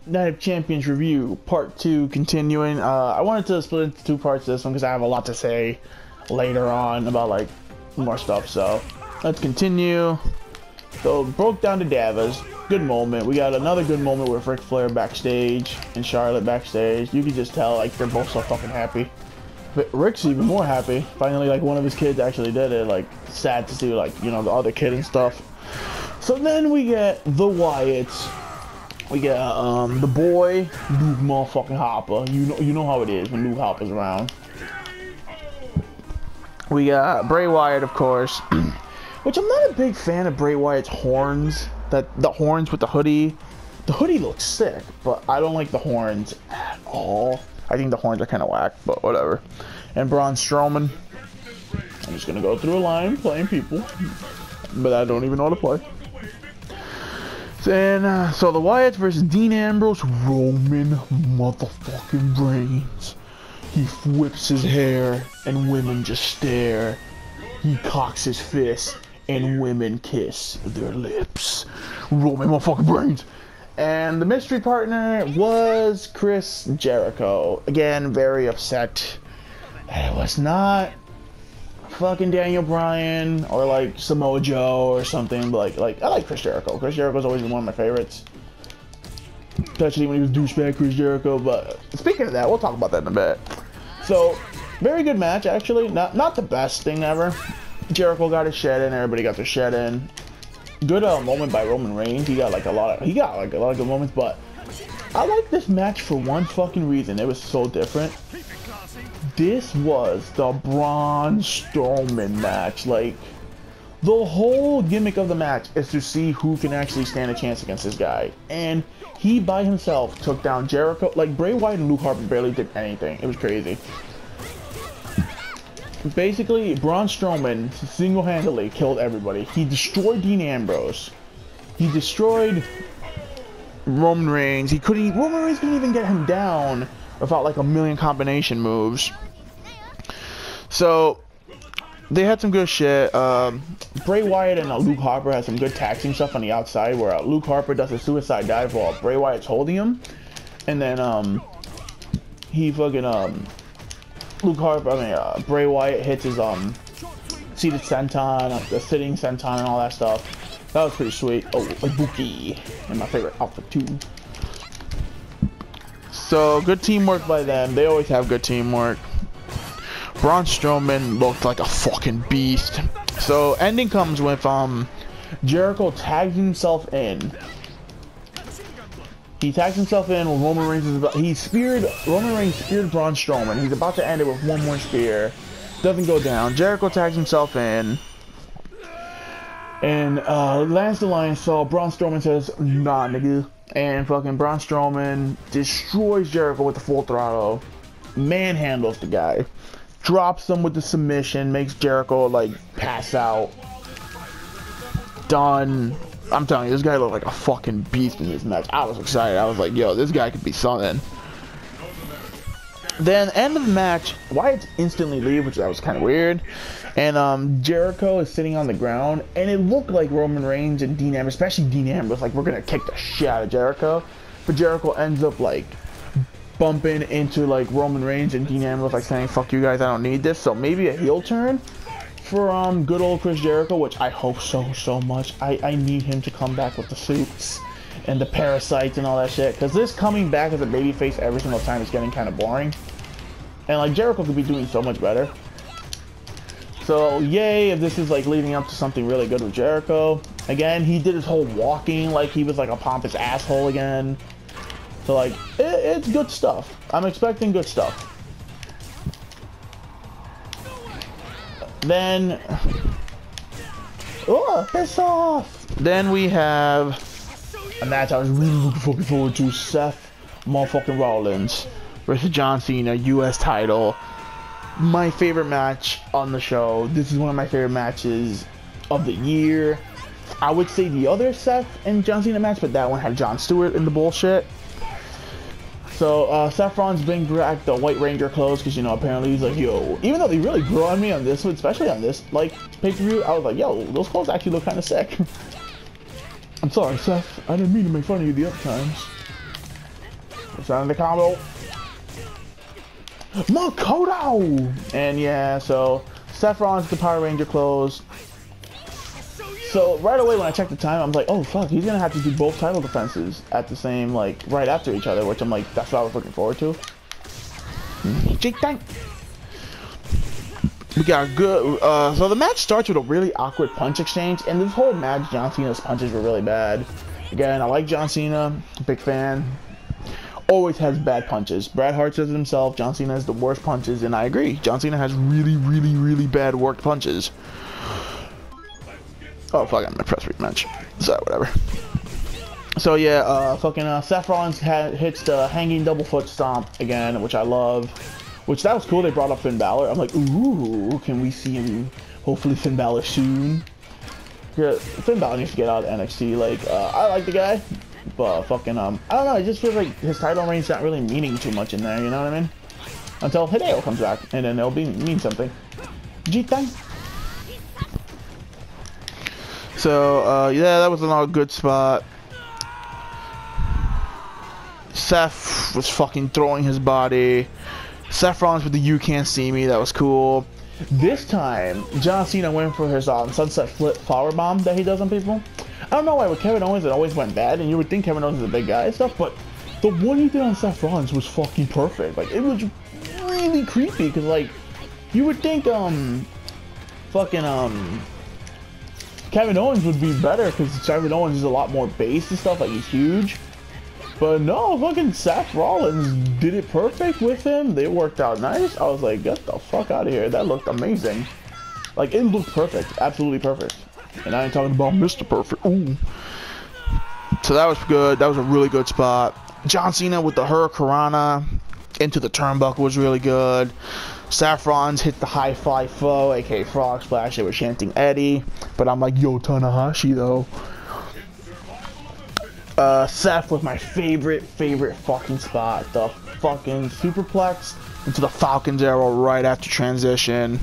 Night of Champions review, part 2, continuing. I wanted to split into 2 parts this one because I have a lot to say later on about like more stuff. So let's continue. So broke down to Davas. Good moment. We got another good moment with Ric Flair backstage and Charlotte backstage. You can just tell like they're both so fucking happy. But Rick's even more happy. Finally, like one of his kids actually did it. Like sad to see like, you know, the other kid and stuff. So then we get the Wyatts. We get the boy, Luke motherfucking Harper. You know how it is when Luke Harper's around. We got Bray Wyatt, of course, which I'm not a big fan of Bray Wyatt's horns. The horns with the hoodie. The hoodie looks sick, but I don't like the horns at all. I think the horns are kind of whack, but whatever. And Braun Strowman. I'm just gonna go through a line playing people, but I don't even know how to play. And so the Wyatts versus Dean Ambrose, Roman motherfucking Reigns. He whips his hair and women just stare. He cocks his fist and women kiss their lips. Roman motherfucking Reigns. And the mystery partner was Chris Jericho. Again, very upset. It was not fucking Daniel Bryan or like Samoa Joe or something, but like I like Chris Jericho. Chris Jericho's always been one of my favorites, especially when he was douchebag Chris Jericho. But speaking of that, we'll talk about that in a bit. So very good match, actually. Not the best thing ever. Jericho got his shed in, everybody got their shed in. Good moment by Roman Reigns. He got a lot of good moments, but I like this match for one fucking reason. It was so different. This was the Braun Strowman match. Like, the whole gimmick of the match is to see who can actually stand a chance against this guy. And he by himself took down Jericho. Like, Bray Wyatt and Luke Harper barely did anything. It was crazy. Basically, Braun Strowman single-handedly killed everybody. He destroyed Dean Ambrose. He destroyed Roman Reigns. Roman Reigns couldn't even get him down without like a million combination moves. So they had some good shit. Bray Wyatt and Luke Harper had some good tag team stuff on the outside, where Luke Harper does a suicide dive while Bray Wyatt's holding him, and then he fucking Bray Wyatt hits his seated senton, the sitting senton, and all that stuff. That was pretty sweet. Oh, like Buki, and my favorite outfit too. So good teamwork by them. They always have good teamwork. Braun Strowman looked like a fucking beast. So ending comes with Jericho tagged himself in. He tags himself in when Roman Reigns is about. Roman Reigns speared Braun Strowman. He's about to end it with one more spear. Doesn't go down. Jericho tags himself in. And lands the line. So Braun Strowman says, "Nah, nigga." And fucking Braun Strowman destroys Jericho with the full throttle. Manhandles the guy. Drops him with the submission. Makes Jericho like pass out. Done. I'm telling you, this guy looked like a fucking beast in this match. I was excited. I was like, yo, this guy could be something. Then, end of the match, Wyatt instantly leave, which that was kind of weird. And Jericho is sitting on the ground, and it looked like Roman Reigns and Dean Ambrose, especially Dean Ambrose, like, we're going to kick the shit out of Jericho. But Jericho ends up, like, bumping into, like, Roman Reigns and Dean Ambrose, like, saying, fuck you guys, I don't need this. So maybe a heel turn for good old Chris Jericho, which I hope so much. I need him to come back with the suits and the parasites and all that shit, because this coming back as a babyface every single time is getting kind of boring, and like Jericho could be doing so much better. So yay if this is like leading up to something really good with Jericho. Again, he did his whole walking like he was like a pompous asshole again. So like it's good stuff. I'm expecting good stuff. Then, piss off. Then we have a match I was really looking forward to: Seth motherfucking Rollins versus John Cena, U.S. title. My favorite match on the show. This is one of my favorite matches of the year. I would say the other Seth and John Cena match, but that one had Jon Stewart in the bullshit. So, Seth Rollins bring back the White Ranger clothes, because, you know, apparently he's like, yo, even though they really grew on me on this one, especially on this, like, pay-per-view, I was like, yo, those clothes actually look kind of sick. I'm sorry, Seth. I didn't mean to make fun of you the other times. Starting the combo. Makoto! And yeah, so Seth Rollins the Power Ranger clothes. So right away when I checked the time, I'm like, oh fuck, he's gonna have to do both title defenses at the same, like, right after each other, which I'm like, that's what I was looking forward to. Jake Tank. We got good, so the match starts with a really awkward punch exchange, and this whole match, John Cena's punches were really bad. Again, I like John Cena, big fan. Always has bad punches. Bret Hart says it himself, John Cena has the worst punches, and I agree. John Cena has really bad worked punches. Oh fuck, I'm in a press rematch. So whatever. So yeah, Seth Rollins hits the hanging double foot stomp again, which I love. Which that was cool. They brought up Finn Balor. I'm like, ooh, can we see him? Hopefully Finn Balor soon. Yeah, Finn Balor needs to get out of NXT. Like, I like the guy, but fucking I don't know. It just feels like his title reign's not really meaning too much in there. You know what I mean? Until Hideo comes back, and then it'll mean something. G-Time. So yeah, that was another good spot. Seth was fucking throwing his body. Seth Rollins with the "You Can't See Me," that was cool. This time, John Cena went for his sunset flip power bomb that he does on people. I don't know why with Kevin Owens it always went bad, and you would think Kevin Owens is a big guy and stuff, but the one he did on Seth Rollins was fucking perfect. Like, it was really creepy, because, like, you would think, Kevin Owens would be better, because Kevin Owens is a lot more base and stuff, like, he's huge. But no, fucking Seth Rollins did it perfect with him. They worked out nice. I was like, get the fuck out of here. That looked amazing. Like, it looked perfect. Absolutely perfect. And I ain't talking about Mr. Perfect. Ooh. So that was good. That was a really good spot. John Cena with the Hurricanrana into the turnbuckle was really good. Seth Rollins hit the high fly foe, aka Frog Splash. They were chanting Eddie. But I'm like, yo, Tanahashi, though. Seth was my favorite fucking spot. The fucking superplex into the Falcon's Arrow right after transition.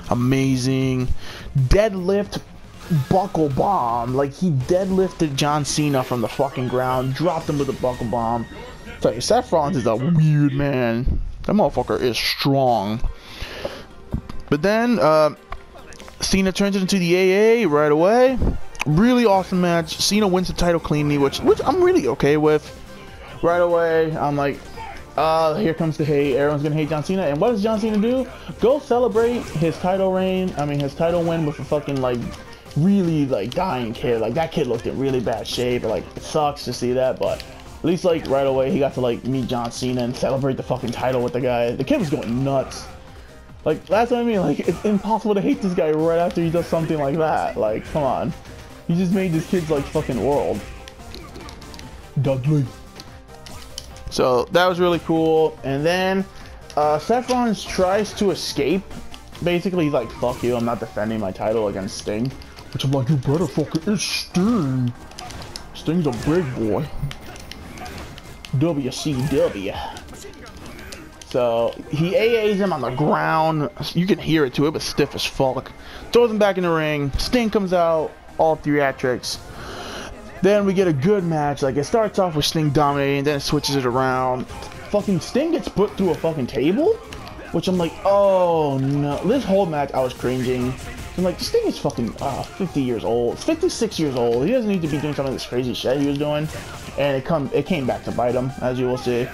Amazing. Deadlift buckle bomb. Like, he deadlifted John Cena from the fucking ground, dropped him with a buckle bomb. Tell you, Seth Rollins is a weird man. That motherfucker is strong. But then, Cena turns it into the AA right away. Really awesome match. Cena wins the title cleanly, which I'm really okay with. Right away, I'm like, here comes the hate. Everyone's gonna hate John Cena. And what does John Cena do? Go celebrate his title reign. I mean, his title win with a fucking, like, really, like, dying kid. Like, that kid looked in really bad shape. Like, it sucks to see that, but at least, like, right away, he got to, like, meet John Cena and celebrate the fucking title with the guy. The kid was going nuts. Like, that's what I mean. Like, it's impossible to hate this guy right after he does something like that. Like, come on. He just made this kid's, like, fucking world. Dudley. So, that was really cool. And then, Seth Rollins tries to escape. Basically, he's like, fuck you, I'm not defending my title against Sting. Which I'm like, you better fucking, it's Sting. Sting's a big boy. WCW. So, he AAs him on the ground. You can hear it too, it was stiff as fuck. Throws him back in the ring. Sting comes out. All theatrics. Then we get a good match. Like, it starts off with Sting dominating, then it switches it around. Fucking Sting gets put through a fucking table, which I'm like, oh no. This whole match I was cringing. I'm like, Sting is fucking 50 years old, 56 years old. He doesn't need to be doing some of this crazy shit he was doing, and it came back to bite him, as you will see.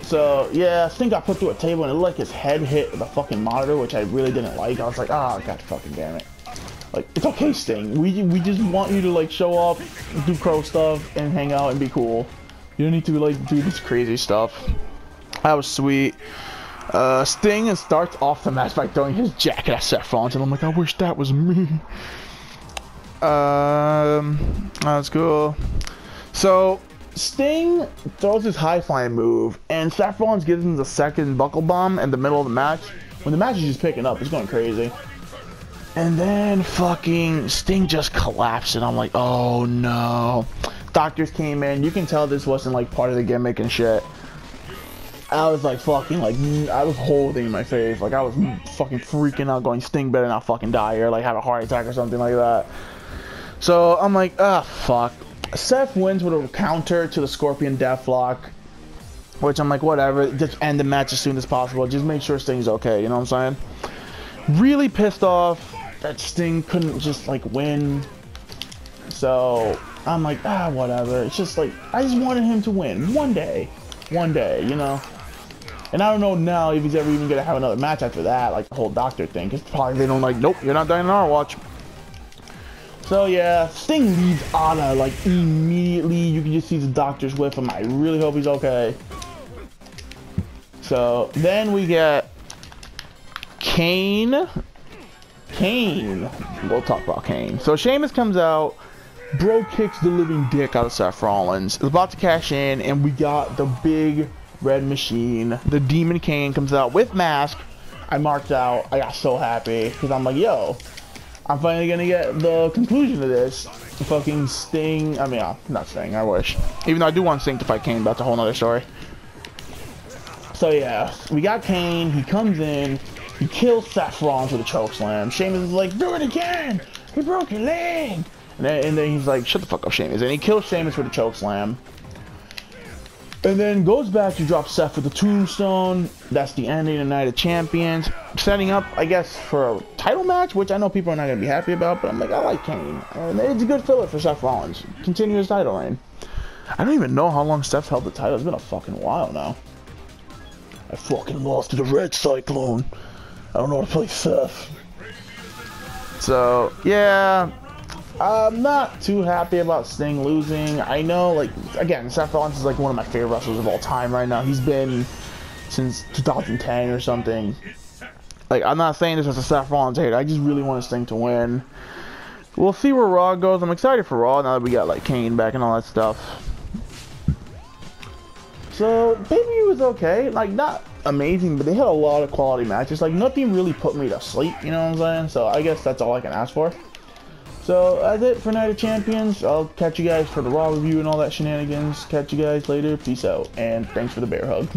So yeah, Sting got put through a table and it looked like his head hit the fucking monitor, which I really didn't like. I was like, oh god fucking damn it. Like, it's okay, Sting. We just want you to, like, show up, do crow stuff, and hang out and be cool. You don't need to, like, do this crazy stuff. That was sweet. Sting starts off the match by throwing his jacket at Seth Rollins, and I'm like, I wish that was me. That's cool. So Sting throws his high flying move, and Seth Rollins gives him the second buckle bomb in the middle of the match. When the match is just picking up, it's going crazy. And then fucking Sting just collapsed, and I'm like, oh no. Doctors came in. You can tell this wasn't like part of the gimmick and shit. I was like fucking like, I was holding my face. Like, I was fucking freaking out, going, Sting better not fucking die or like have a heart attack or something like that. So I'm like, ah, fuck. Seth wins with a counter to the Scorpion Deathlock, which I'm like, whatever, just end the match as soon as possible. Just make sure Sting's okay, you know what I'm saying? Really pissed off that Sting couldn't just, like, win. So, I'm like, whatever. It's just like, I just wanted him to win. One day, you know? And I don't know now if he's ever even going to have another match after that, like the whole doctor thing. Because probably they don't like, nope, you're not dying on our watch. So yeah, Sting leaves Anna like immediately. You can just see the doctor's with him. I really hope he's okay. So then we get Kane. We'll talk about Kane. So Sheamus comes out. Bro kicks the living dick out of Seth Rollins. Is about to cash in, and we got the big red machine. The Demon Kane comes out with mask. I marked out. I got so happy because I'm like, yo, I'm finally gonna get the conclusion of this. Fucking Sting. I mean, not Sting. I wish. Even though I do want Sting to fight Kane, but that's a whole nother story. So yeah, we got Kane. He comes in. He kills Seth Rollins with a chokeslam. Sheamus is like, do it again. He broke your leg. And then he's like, shut the fuck up, Sheamus. And he kills Sheamus with a chokeslam. And then goes back to drop Seth with the tombstone. That's the ending of Night of Champions. Setting up, I guess, for a title match, which I know people are not going to be happy about, but I'm like, I like Kane. And it's a good filler for Seth Rollins. Continue his title reign. I don't even know how long Seth's held the title. It's been a fucking while now. I fucking lost to the Red Cyclone. I don't know how to play Seth. So, yeah. I'm not too happy about Sting losing. I know, like, again, Seth Rollins is like one of my favorite wrestlers of all time right now. He's been since 2010 or something. Like, I'm not saying this as a Seth Rollins hater. I just really want Sting to win. We'll see where Raw goes. I'm excited for Raw now that we got, like, Kane back and all that stuff. So, Baby was okay. Like, not amazing, but they had a lot of quality matches. Like, nothing really put me to sleep, you know what I'm saying? So, I guess that's all I can ask for. So, that's it for Night of Champions. I'll catch you guys for the Raw review and all that shenanigans. Catch you guys later. Peace out. And thanks for the bear hug.